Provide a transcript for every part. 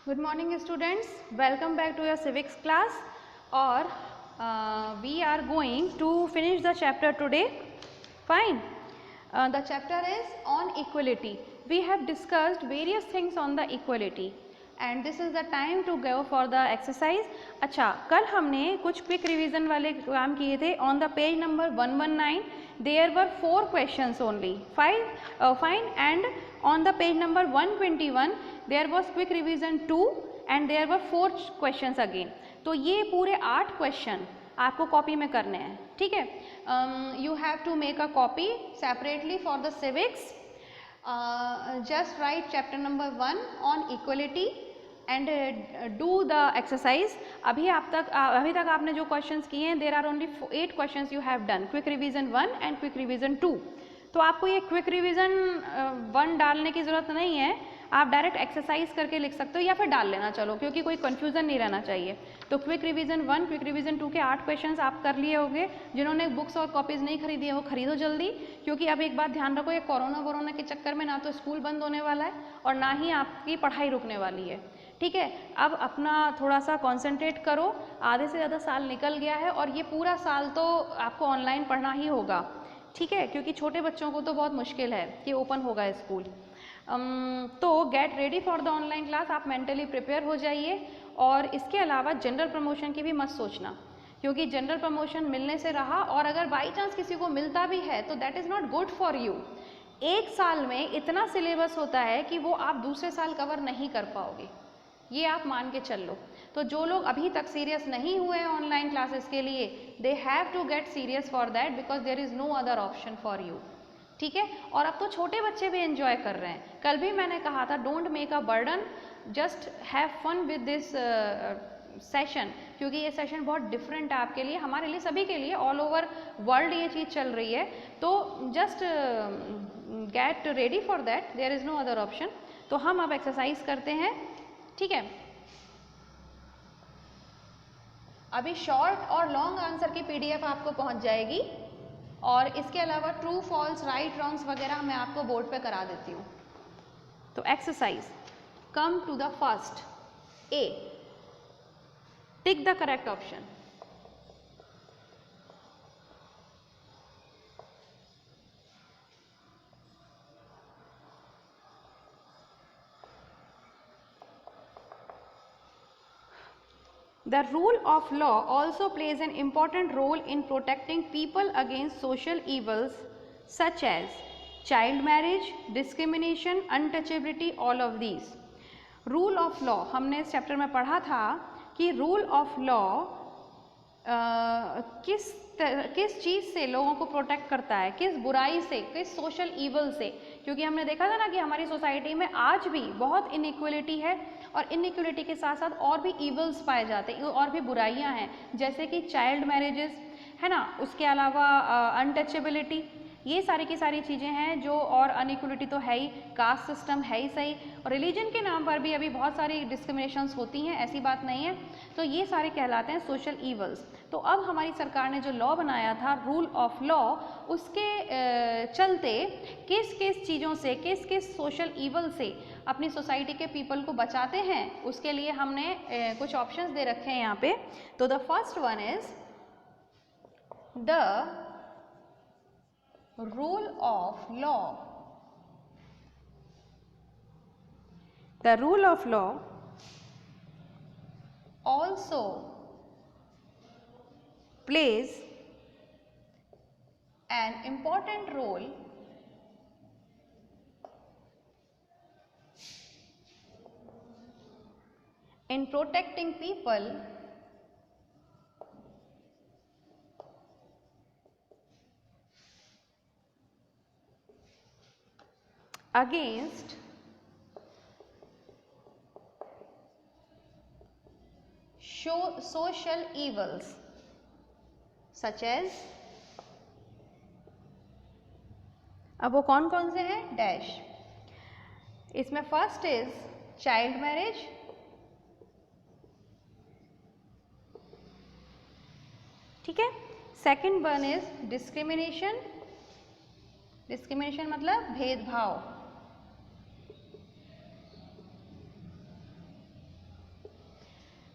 Good morning students, welcome back to your civics class or we are going to finish the chapter today. Fine. The chapter is on equality. We have discussed various things on the equality and this is the time to go for the exercise. अच्छा, कल हमने कुछ quick revision वाले काम किए थे. On the page number 119 there were 4 questions only. Fine. And on the page number 121 there was quick revision 2 and there were 4 questions again. तो ये पूरे 8 क्वेश्चन आपको कॉपी में करने हैं, ठीक है. You have to make a copy separately for the civics. Just write chapter number 1 on equality and do the exercise. अभी तक आपने जो क्वेश्चंस किए हैं, there are only 8 questions you have done. Quick revision 1 and quick revision 2. तो आपको ये quick revision 1 डालने की ज़रूरत नहीं है, आप डायरेक्ट एक्सरसाइज करके लिख सकते हो या फिर डाल लेना, चलो, क्योंकि कोई कन्फ्यूज़न नहीं रहना चाहिए. तो क्विक रिवीजन 1, क्विक रिवीजन 2 के 8 क्वेश्चंस आप कर लिए होंगे. जिन्होंने बुक्स और कॉपीज़ नहीं खरीदी है वो खरीदो जल्दी, क्योंकि अब एक बात ध्यान रखो, ये कोरोना के चक्कर में ना तो स्कूल बंद होने वाला है और ना ही आपकी पढ़ाई रुकने वाली है, ठीक है. अब अपना थोड़ा सा कॉन्सेंट्रेट करो. आधे से ज़्यादा साल निकल गया है और ये पूरा साल तो आपको ऑनलाइन पढ़ना ही होगा, ठीक है, क्योंकि छोटे बच्चों को तो बहुत मुश्किल है कि ओपन होगा स्कूल. तो gate ready for the online class. आप मेंटली प्रिपेयर हो जाइए. और इसके अलावा जनरल प्रमोशन की भी मत सोचना, क्योंकि जनरल प्रमोशन मिलने से रहा, और अगर बाई चांस किसी को मिलता भी है तो that is not good for you. एक साल में इतना सिलेबस होता है कि वो आप दूसरे साल कवर नहीं कर पाओगे, ये आप मान के चल लो. तो जो लोग अभी तक सीरियस नहीं हुए हैं ऑनलाइन क्लासेस के लिए, they have to get serious for that, because there is no other option for you, ठीक है. और अब तो छोटे बच्चे भी एंजॉय कर रहे हैं. कल भी मैंने कहा था, don't make a burden, just have fun with this session, क्योंकि ये सेशन बहुत डिफरेंट है आपके लिए, हमारे लिए, सभी के लिए, ऑल ओवर वर्ल्ड ये चीज़ चल रही है. तो just get ready for that, there is no other option. तो हम अब एक्सरसाइज करते हैं, ठीक है. अभी शॉर्ट और लॉन्ग आंसर की PDF आपको पहुंच जाएगी, और इसके अलावा ट्रू फॉल्स राइट रॉन्ग्स वगैरह मैं आपको बोर्ड पे करा देती हूँ. तो exercise, come to the first. A, tick the correct option. The rule of law also plays an important role in protecting people against social evils such as child marriage, discrimination, untouchability, all of these. Rule of law, हमने इस chapter में पढ़ा था कि rule of law किस चीज़ से लोगों को प्रोटेक्ट करता है, किस बुराई से, किस सोशल ईवल से. क्योंकि हमने देखा था ना कि हमारी सोसाइटी में आज भी बहुत इनइक्वलिटी है, और इनइक्वलिटी के साथ साथ और भी ईवल्स पाए जाते हैं, और भी बुराइयां हैं, जैसे कि चाइल्ड मैरिजेस है ना, उसके अलावा अनटचेबिलिटी, ये सारी की सारी चीज़ें हैं जो, और अनइक्वलिटी तो है ही, कास्ट सिस्टम है ही सही, और रिलीजन के नाम पर भी अभी बहुत सारी डिस्क्रिमिनेशंस होती हैं, ऐसी बात नहीं है. तो ये सारे कहलाते हैं सोशल ईवल्स. तो अब हमारी सरकार ने जो लॉ बनाया था, रूल ऑफ लॉ, उसके चलते किस किस चीज़ों से, किस किस सोशल ईवल से अपनी सोसाइटी के पीपल को बचाते हैं, उसके लिए हमने कुछ ऑप्शंस दे रखे हैं यहाँ पे. तो the first one is the rule of law. The rule of law also plays an important role in protecting people against social evils such as, अब वो कौन कौन से हैं, डैश. इसमें फर्स्ट इज चाइल्ड मैरिज, ठीक है. Second one is discrimination. Discrimination मतलब भेदभाव.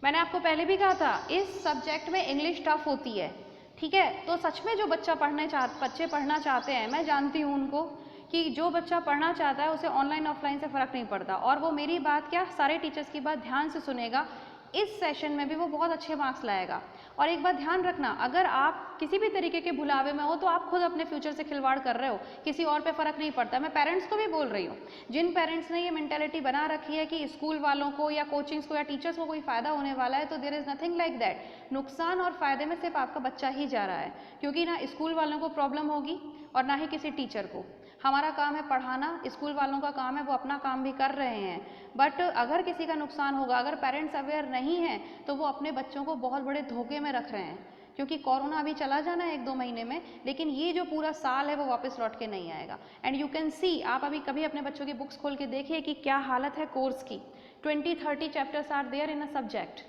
मैंने आपको पहले भी कहा था इस सब्जेक्ट में इंग्लिश टफ होती है, ठीक है। तो सच में जो बच्चे पढ़ना चाहते हैं, मैं जानती हूँ उनको कि जो बच्चा पढ़ना चाहता है उसे ऑनलाइन ऑफलाइन से फ़र्क नहीं पड़ता, और वो मेरी बात क्या सारे टीचर्स की बात ध्यान से सुनेगा, इस सेशन में भी वो बहुत अच्छे मार्क्स लाएगा। और एक बात ध्यान रखना, अगर आप किसी भी तरीके के भुलावे में हो तो आप खुद अपने फ्यूचर से खिलवाड़ कर रहे हो, किसी और पे फ़र्क नहीं पड़ता। मैं पेरेंट्स को भी बोल रही हूँ, जिन पेरेंट्स ने ये मेंटेलिटी बना रखी है कि स्कूल वालों को या कोचिंग्स को या टीचर्स को कोई फ़ायदा होने वाला है, तो there is nothing like that. नुकसान और फ़ायदे में सिर्फ आपका बच्चा ही जा रहा है, क्योंकि ना स्कूल वालों को प्रॉब्लम होगी और ना ही किसी टीचर को। हमारा काम है पढ़ाना, स्कूल वालों का काम है वो अपना काम भी कर रहे हैं, बट अगर किसी का नुकसान होगा, अगर पेरेंट्स अवेयर नहीं हैं, तो वो अपने बच्चों को बहुत बड़े धोखे में रख रहे हैं, क्योंकि कोरोना अभी चला जाना है 1-2 महीने में, लेकिन ये जो पूरा साल है वो वापस लौट के नहीं आएगा। एंड यू कैन सी, आप अभी कभी अपने बच्चों की बुक्स खोल के देखिए कि क्या हालत है कोर्स की। 20-30 chapters are there in a subject,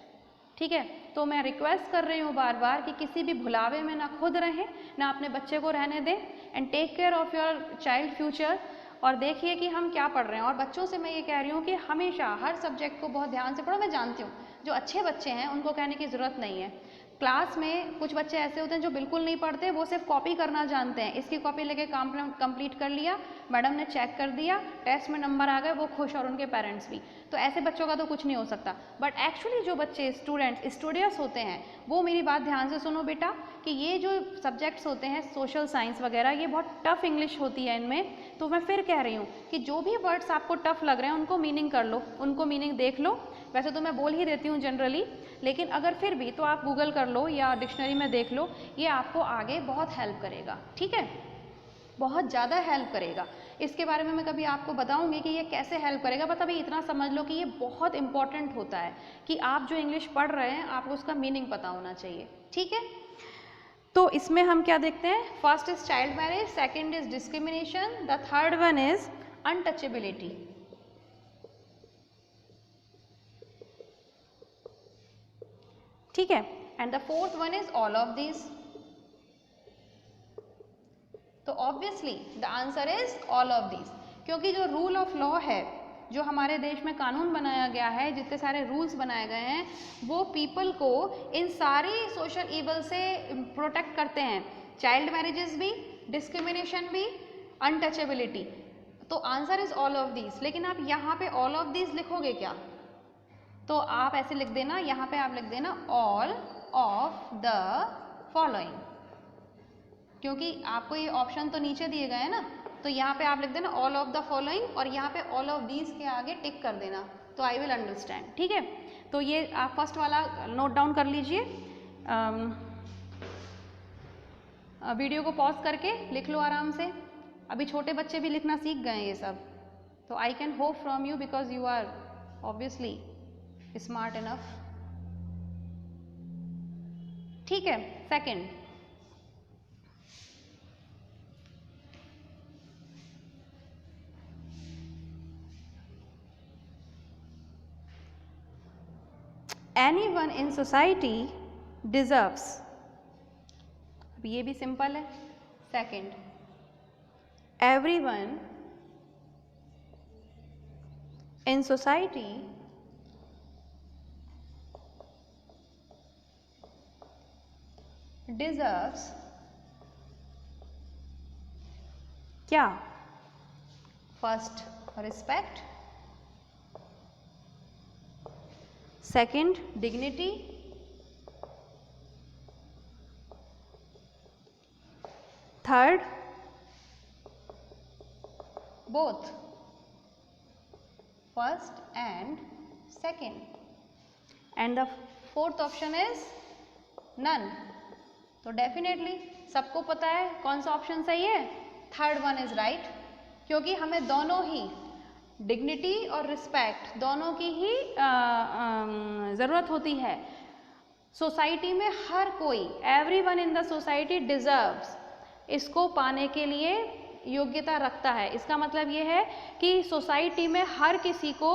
ठीक है। तो मैं रिक्वेस्ट कर रही हूँ बार बार कि किसी भी भुलावे में ना खुद रहें, ना अपने बच्चे को रहने दें, and take care of your child future. और देखिए कि हम क्या पढ़ रहे हैं। और बच्चों से मैं ये कह रही हूँ कि हमेशा हर सब्जेक्ट को बहुत ध्यान से पढ़ो। मैं जानती हूँ जो अच्छे बच्चे हैं उनको कहने की ज़रूरत नहीं है, क्लास में कुछ बच्चे ऐसे होते हैं जो बिल्कुल नहीं पढ़ते, वो सिर्फ कॉपी करना जानते हैं। इसकी कॉपी लेके काम कंप्लीट कर लिया, मैडम ने चेक कर दिया, टेस्ट में नंबर आ गए, वो खुश और उनके पेरेंट्स भी। तो ऐसे बच्चों का तो कुछ नहीं हो सकता। बट एक्चुअली जो बच्चे स्टूडेंट्स होते हैं, वो मेरी बात ध्यान से सुनो बेटा, कि ये जो सब्जेक्ट्स होते हैं सोशल साइंस वगैरह, ये बहुत टफ इंग्लिश होती है इनमें। तो मैं फिर कह रही हूँ कि जो भी वर्ड्स आपको टफ लग रहे हैं उनको मीनिंग कर लो, उनको मीनिंग देख लो। वैसे तो मैं बोल ही देती हूँ जनरली, लेकिन अगर फिर भी तो आप गूगल कर लो या डिक्शनरी में देख लो, ये आपको आगे बहुत हेल्प करेगा, ठीक है, बहुत ज़्यादा हेल्प करेगा। इसके बारे में मैं कभी आपको बताऊंगी कि ये कैसे हेल्प करेगा, बट अभी इतना समझ लो कि ये बहुत इंपॉर्टेंट होता है कि आप जो इंग्लिश पढ़ रहे हैं आपको उसका मीनिंग पता होना चाहिए, ठीक है। तो इसमें हम क्या देखते हैं, first is child marriage, second is discrimination, the third one is untouchability, ठीक है, and the fourth one is all of this. तो obviously the answer is all of this, क्योंकि जो रूल ऑफ लॉ है, जो हमारे देश में कानून बनाया गया है, जितने सारे रूल्स बनाए गए हैं, वो पीपल को इन सारी सोशल ईवल से प्रोटेक्ट करते हैं। चाइल्ड मैरिजेस भी, डिस्क्रिमिनेशन भी, अनटचेबिलिटी। तो answer is all of this. लेकिन आप यहाँ पे ऑल ऑफ दिस लिखोगे क्या, तो आप ऐसे लिख देना, यहाँ पे आप लिख देना ऑल ऑफ द फॉलोइंग, क्योंकि आपको ये ऑप्शन तो नीचे दिए गए हैं ना, तो यहाँ पे आप लिख देना ऑल ऑफ द फॉलोइंग, और यहाँ पे ऑल ऑफ दीज के आगे टिक कर देना, तो आई विल अंडरस्टैंड, ठीक है। तो ये आप फर्स्ट वाला नोट डाउन कर लीजिए, वीडियो को पॉज करके लिख लो आराम से। अभी छोटे बच्चे भी लिखना सीख गए हैं ये सब, तो I can hope from you because you are obviously smart enough, ठीक है। Second, anyone in society deserves, अब ये भी सिंपल है। Second, everyone in society deserves क्या, first respect, second dignity, third both first and second, and the fourth option is none. तो definitely सबको पता है कौन सा ऑप्शन सही है, थर्ड वन इज राइट, क्योंकि हमें दोनों ही डिग्निटी और रिस्पेक्ट दोनों की ही ज़रूरत होती है। सोसाइटी में हर कोई, everyone in the society deserves, इसको पाने के लिए योग्यता रखता है। इसका मतलब ये है कि सोसाइटी में हर किसी को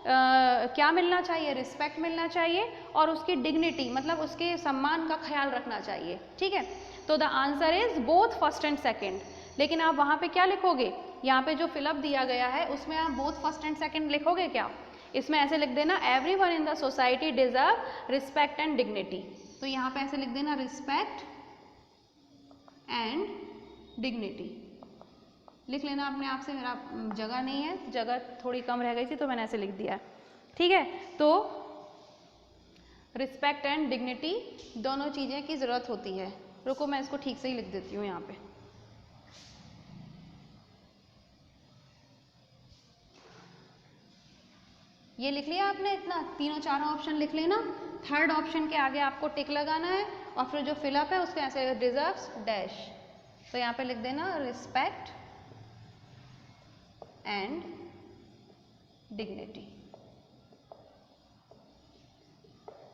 क्या मिलना चाहिए, रिस्पेक्ट मिलना चाहिए, और उसकी डिग्निटी मतलब उसके सम्मान का ख्याल रखना चाहिए, ठीक है। तो the answer is both first and second. लेकिन आप वहाँ पे क्या लिखोगे, यहाँ पे जो फिलअप दिया गया है उसमें आप बोथ फर्स्ट एंड सेकेंड लिखोगे क्या, इसमें ऐसे लिख देना everyone in the society deserve respect and dignity. तो यहाँ पे ऐसे लिख देना रिस्पेक्ट एंड डिग्निटी, लिख लेना अपने आप से, मेरा जगह नहीं है, जगह थोड़ी कम रह गई थी तो मैंने ऐसे लिख दिया। ठीक है, तो रिस्पेक्ट एंड डिग्निटी दोनों चीज़ें की ज़रूरत होती है। रुको मैं इसको ठीक से ही लिख देती हूँ यहाँ पे। ये लिख लिया आपने, इतना तीनों चारों ऑप्शन लिख लेना। थर्ड ऑप्शन के आगे आपको टिक लगाना है और फिर जो फिलअप है उसके ऐसे डिजर्व्स डैश, तो यहाँ पे लिख देना रिस्पेक्ट एंड डिग्निटी।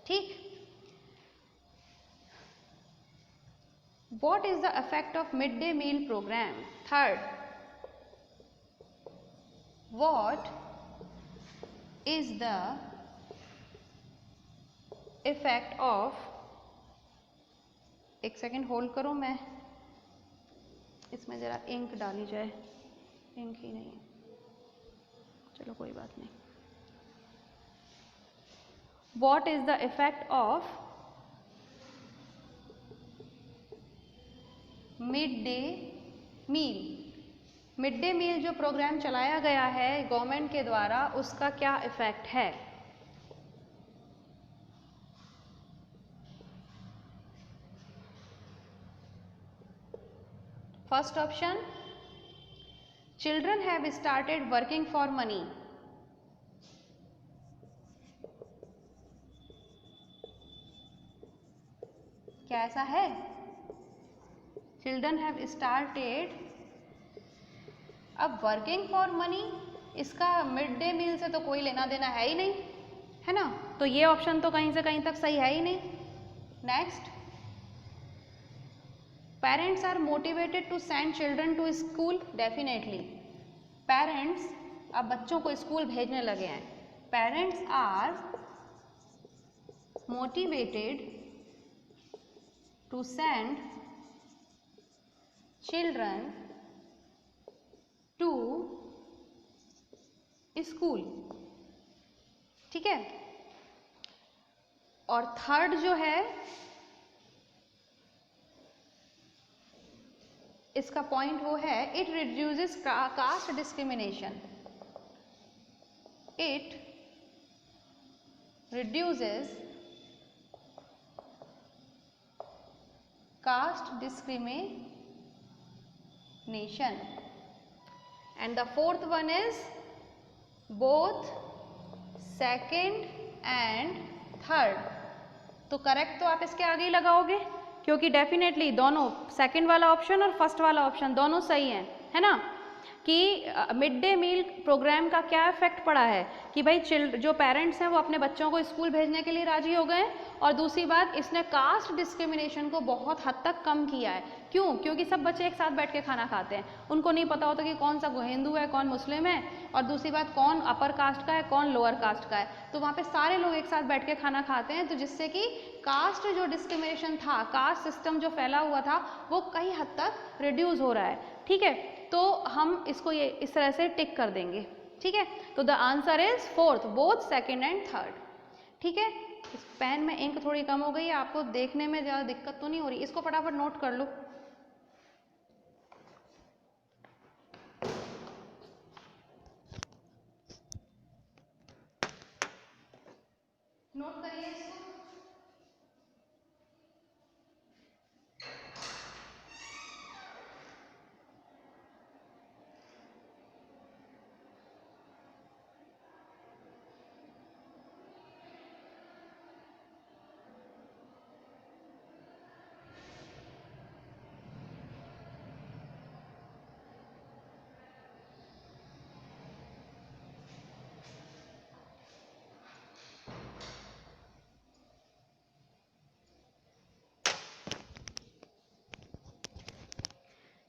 ठीक, What is the effect of midday meal program? Third, what is the effect of, एक सेकेंड होल्ड करो, मैं इसमें जरा इंक डाली जाए, इंक ही नहीं, चलो कोई बात नहीं। What is the effect of mid day meal? Mid day meal जो प्रोग्राम चलाया गया है गवर्नमेंट के द्वारा, उसका क्या इफेक्ट है? First option, children have started working for money. क्या ऐसा है? चिल्ड्रन हैव स्टार्टेड, अब वर्किंग फॉर मनी, इसका मिड डे मील से तो कोई लेना देना है ही नहीं, है ना, तो ये ऑप्शन तो कहीं से कहीं तक सही है ही नहीं। Next, parents are motivated to send children to school. Definitely parents अब बच्चों को स्कूल भेजने लगे हैं। Parents are motivated to send children to school. ठीक है, और थर्ड जो है इसका पॉइंट वो है, it reduces caste discrimination. It reduces caste discrimination. And the fourth one is both second and third। तो करेक्ट तो आप इसके आगे ही लगाओगे, क्योंकि डेफिनेटली दोनों, सेकंड वाला ऑप्शन और फर्स्ट वाला ऑप्शन दोनों सही हैं, है ना, कि मिड डे मील प्रोग्राम का क्या इफेक्ट पड़ा है कि भाई जो पेरेंट्स हैं वो अपने बच्चों को स्कूल भेजने के लिए राजी हो गए, और दूसरी बात इसने कास्ट डिस्क्रिमिनेशन को बहुत हद तक कम किया है। क्यों? क्योंकि सब बच्चे एक साथ बैठ के खाना खाते हैं, उनको नहीं पता होता कि कौन सा हिंदू है, कौन मुस्लिम है, और दूसरी बात कौन अपर कास्ट का है, कौन लोअर कास्ट का है, तो वहाँ पे सारे लोग एक साथ बैठ के खाना खाते हैं, तो जिससे कि कास्ट जो डिस्क्रिमिनेशन था, कास्ट सिस्टम जो फैला हुआ था, वो कई हद तक रिड्यूस हो रहा है। ठीक है, तो हम इसको ये इस तरह से टिक कर देंगे। ठीक है, तो the answer is fourth, both second and third. ठीक है, इस पेन में इंक थोड़ी कम हो गई है, आपको देखने में ज़्यादा दिक्कत तो नहीं हो रही, इसको फटाफट नोट कर लो। नोट करिए इसको।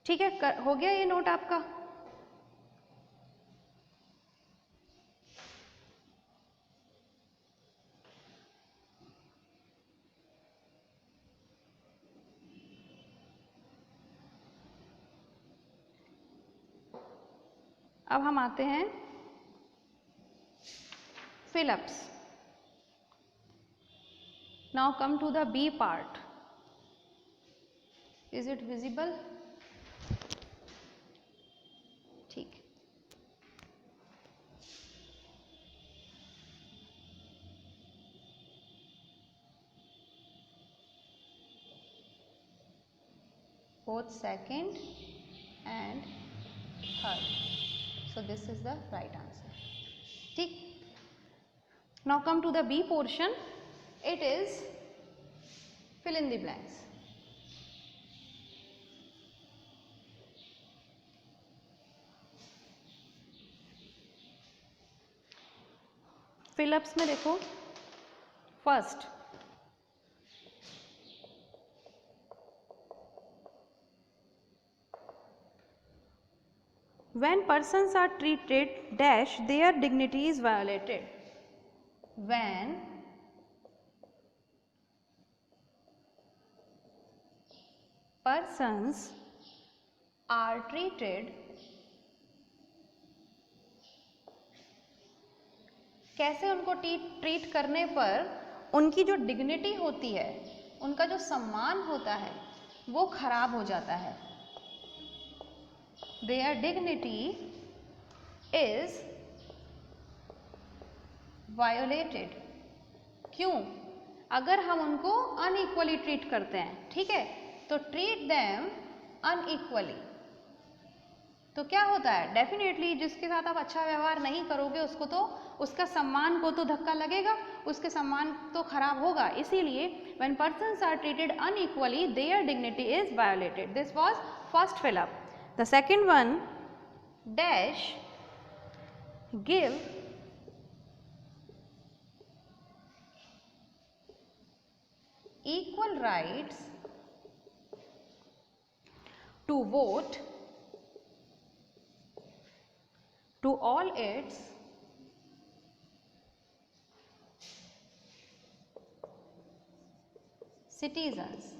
ठीक है, हो गया ये नोट आपका? अब हम आते हैं fill-ups. Now come to the B part. Is it visible? ठीक. Both second and third. So this is the right answer. ठीक. Now come to the B portion. It is fill in the blanks. Fill-ups में देखो, first when persons are treated dash their dignity is violated. When persons are treated, कैसे उनको treat करने पर उनकी जो dignity होती है, उनका जो सम्मान होता है, वो खराब हो जाता है. Their dignity is violated. क्यों? अगर हम उनको अनइक्वली ट्रीट करते हैं, ठीक है, तो ट्रीट देम अनइक्वली, तो क्या होता है, डेफिनेटली जिसके साथ आप अच्छा व्यवहार नहीं करोगे उसको तो उसका सम्मान को तो धक्का लगेगा, उसके सम्मान तो खराब होगा. इसीलिए when persons are treated unequally their dignity is violated. This was first fill up. The second one, dash give equal rights to vote to all its citizens.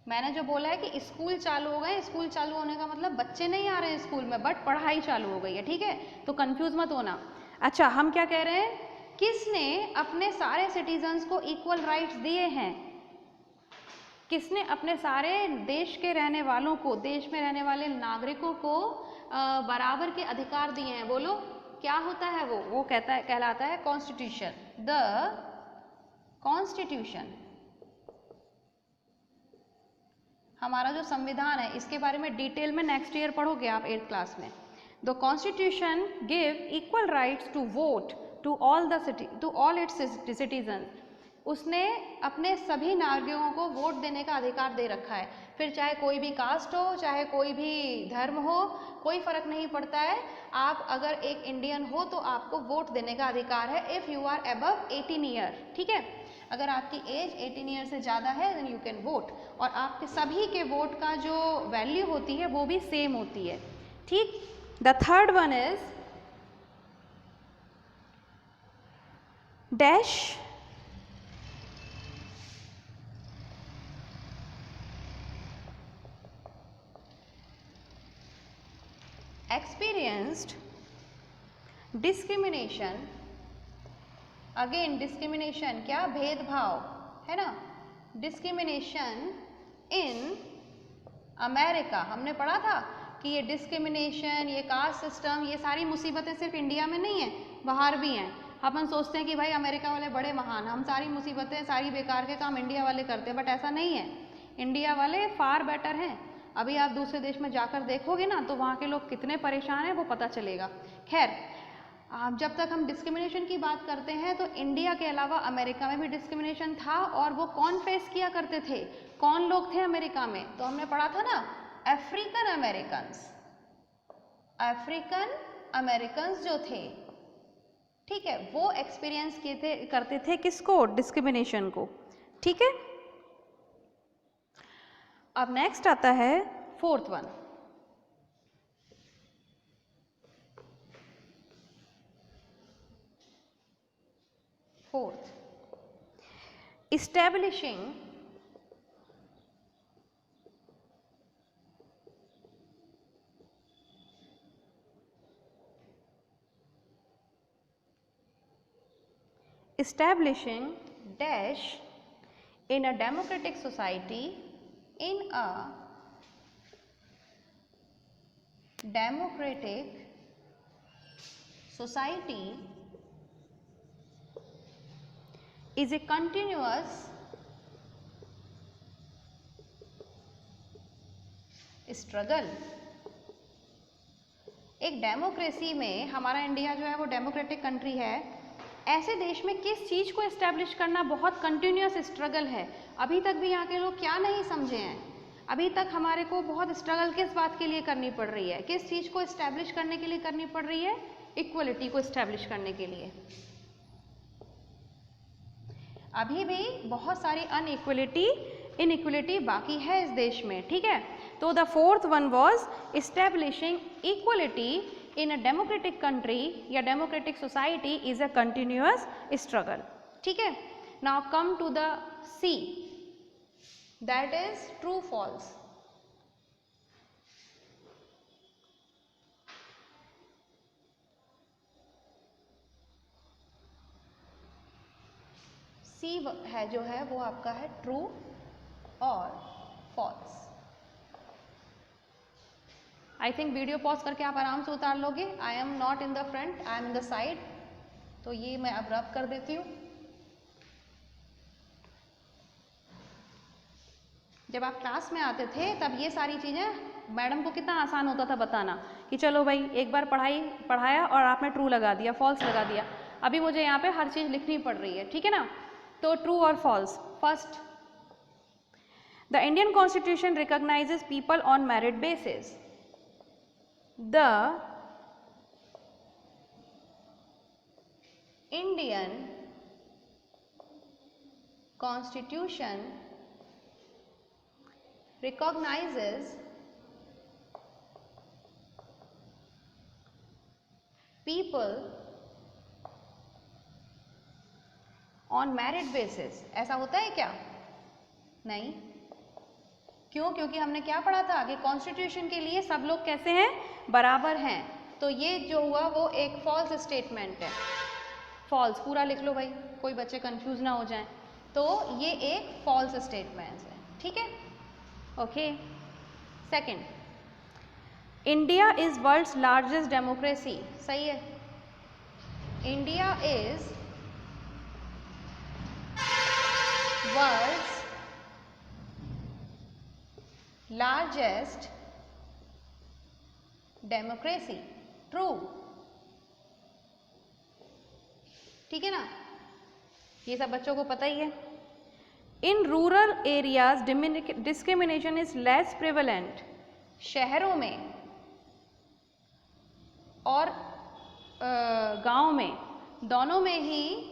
मैंने जो बोला है कि स्कूल चालू हो गए, स्कूल चालू होने का मतलब बच्चे नहीं आ रहे हैं स्कूल में, बट पढ़ाई चालू हो गई है, ठीक है, तो कंफ्यूज मत होना. अच्छा, हम क्या कह रहे हैं, किसने अपने सारे सिटीजन्स को इक्वल राइट्स दिए हैं, किसने अपने सारे देश के रहने वालों को, देश में रहने वाले नागरिकों को बराबर के अधिकार दिए हैं. बोलो क्या होता है वो कहलाता है कॉन्स्टिट्यूशन. द कॉन्स्टिट्यूशन हमारा जो संविधान है, इसके बारे में डिटेल में नेक्स्ट ईयर पढ़ोगे आप 8th क्लास में. The constitution give equal rights to vote to all its citizen. उसने अपने सभी नागरिकों को वोट देने का अधिकार दे रखा है. फिर चाहे कोई भी कास्ट हो, चाहे कोई भी धर्म हो, कोई फर्क नहीं पड़ता है. आप अगर एक इंडियन हो तो आपको वोट देने का अधिकार है if you are above 18 year. ठीक है, अगर आपकी एज 18 ईयर से ज़्यादा है देन यू कैन वोट. और आपके सभी के वोट का जो वैल्यू होती है वो भी सेम होती है. ठीक. The third one is dash experienced discrimination. Again discrimination क्या, भेदभाव है ना, डिस्क्रिमिनेशन इन अमेरिका. हमने पढ़ा था कि ये डिस्क्रिमिनेशन, ये कास्ट सिस्टम, ये सारी मुसीबतें सिर्फ इंडिया में नहीं है, बाहर भी हैं. अपन सोचते हैं कि भाई अमेरिका वाले बड़े महान, हम सारी मुसीबतें, सारी बेकार के काम इंडिया वाले करते हैं, बट ऐसा नहीं है. इंडिया वाले फार बेटर हैं. अभी आप दूसरे देश में जाकर देखोगे ना तो वहाँ के लोग कितने परेशान हैं वो पता चलेगा. खैर, जब तक हम डिस्क्रिमिनेशन की बात करते हैं तो इंडिया के अलावा अमेरिका में भी डिस्क्रिमिनेशन था. और वो कौन फेस किया करते थे, कौन लोग थे अमेरिका में, तो हमने पढ़ा था ना, अफ्रीकन अमेरिकन्स. अफ्रीकन अमेरिकन्स जो थे, ठीक है, वो एक्सपीरियंस करते थे किसको, डिस्क्रिमिनेशन को. ठीक है. अब नेक्स्ट आता है fourth one. Fourth, establishing establishing dash in a democratic society, in a democratic society is a continuous struggle। एक डेमोक्रेसी में, हमारा इंडिया जो है वो डेमोक्रेटिक कंट्री है, ऐसे देश में किस चीज़ को इस्टेब्लिश करना बहुत कंटिन्यूस स्ट्रगल है। अभी तक भी यहाँ के लोग क्या नहीं समझे हैं, अभी तक हमारे को बहुत स्ट्रगल किस बात के लिए करनी पड़ रही है, किस चीज़ को इस्टेब्लिश करने के लिए करनी पड़ रही है, इक्वलिटी को इस्टेब्लिश करने के लिए। अभी भी बहुत सारी इनइक्वलिटी बाकी है इस देश में, ठीक है। तो the fourth one was establishing equality in a democratic country या democratic society is a continuous struggle, ठीक है। Now come to the C, that is true false. C है जो है वो आपका है ट्रू और false. I think video pause करके आप आराम से उतार लोगे। I am not in the front, I am in the side, तो ये मैं अब रब कर देती हूँ। जब आप क्लास में आते थे तब ये सारी चीज़ें मैडम को कितना आसान होता था बताना कि चलो भाई एक बार पढ़ाया और आपने ट्रू लगा दिया, फॉल्स लगा दिया। अभी मुझे यहाँ पे हर चीज़ लिखनी पड़ रही है, ठीक है ना। तो ट्रू और false. First, the Indian constitution recognises people on merit basis. The Indian Constitution recognizes people on merit basis। ऐसा होता है क्या? नहीं। क्यों? क्योंकि हमने क्या पढ़ा था कि कॉन्स्टिट्यूशन के लिए सब लोग कैसे हैं? बराबर हैं। तो ये जो हुआ वो एक फॉल्स स्टेटमेंट है। फॉल्स पूरा लिख लो भाई, कोई बच्चे कंफ्यूज ना हो जाएं। तो ये एक फॉल्स स्टेटमेंट है, ठीक है। Okay. Second, India is world's largest democracy. सही है। India is world's largest democracy. True, ठीक है ना। ये सब बच्चों को पता ही है। In rural areas discrimination is less prevalent. शहरों में और गांव में, दोनों में ही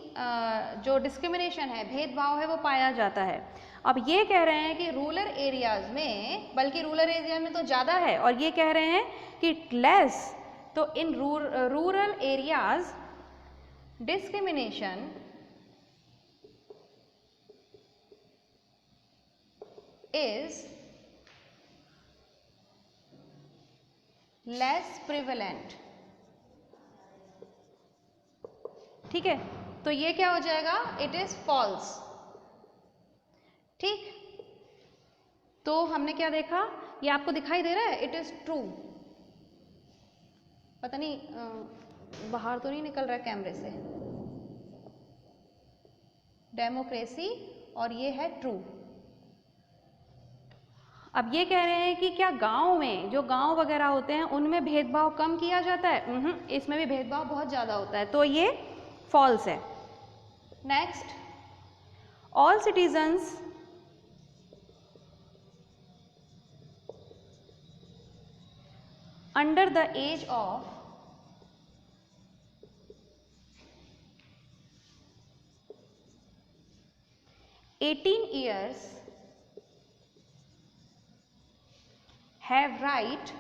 जो डिस्क्रिमिनेशन है, भेदभाव है, वो पाया जाता है। अब ये कह रहे हैं कि रूरल एरियाज में, बल्कि रूरल एरिया में तो ज़्यादा है, और ये कह रहे हैं कि लेस। तो in rural areas discrimination is less prevalent, ठीक है। तो ये क्या हो जाएगा? इट इज फॉल्स, ठीक। तो हमने क्या देखा? ये आपको दिखाई दे रहा है, इट इज ट्रू। पता नहीं बाहर तो नहीं निकल रहा है कैमरे से। डेमोक्रेसी और ये है ट्रू। अब ये कह रहे हैं कि क्या गांव में, जो गांव वगैरह होते हैं, उनमें भेदभाव कम किया जाता है? इसमें भी भेदभाव बहुत ज़्यादा होता है। तो ये फॉल्स है। Next, all citizens under the age of 18 years have right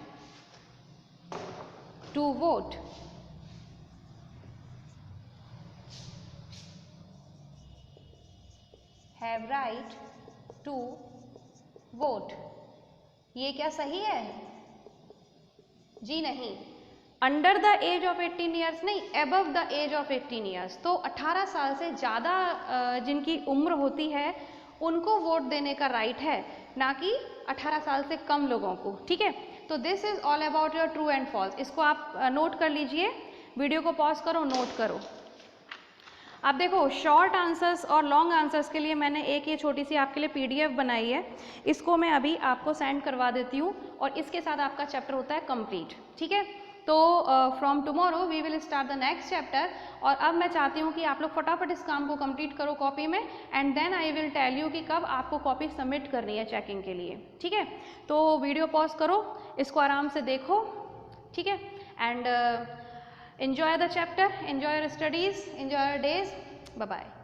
to vote. Have right to vote. ये क्या सही है? जी नहीं। Under the age of 18 years नहीं, above the age of 18 years. तो 18 साल से ज़्यादा जिनकी उम्र होती है उनको वोट देने का राइट है, ना कि 18 साल से कम लोगों को, ठीक है। तो this is all about your true and false. इसको आप नोट कर लीजिए, वीडियो को पॉज करो, नोट करो। अब देखो शॉर्ट आंसर्स और लॉन्ग आंसर्स के लिए मैंने एक ये छोटी सी आपके लिए पीडीएफ बनाई है, इसको मैं अभी आपको सेंड करवा देती हूँ और इसके साथ आपका चैप्टर होता है कंप्लीट, ठीक है। तो from tomorrow we will start the next chapter. और अब मैं चाहती हूँ कि आप लोग फटाफट इस काम को कंप्लीट करो कॉपी में, and then I will tell you कि कब आपको कॉपी सबमिट करनी है चेकिंग के लिए, ठीक है। तो वीडियो पॉज करो, इसको आराम से देखो, ठीक है, and enjoy the chapter, enjoy your studies, enjoy your days. Bye bye.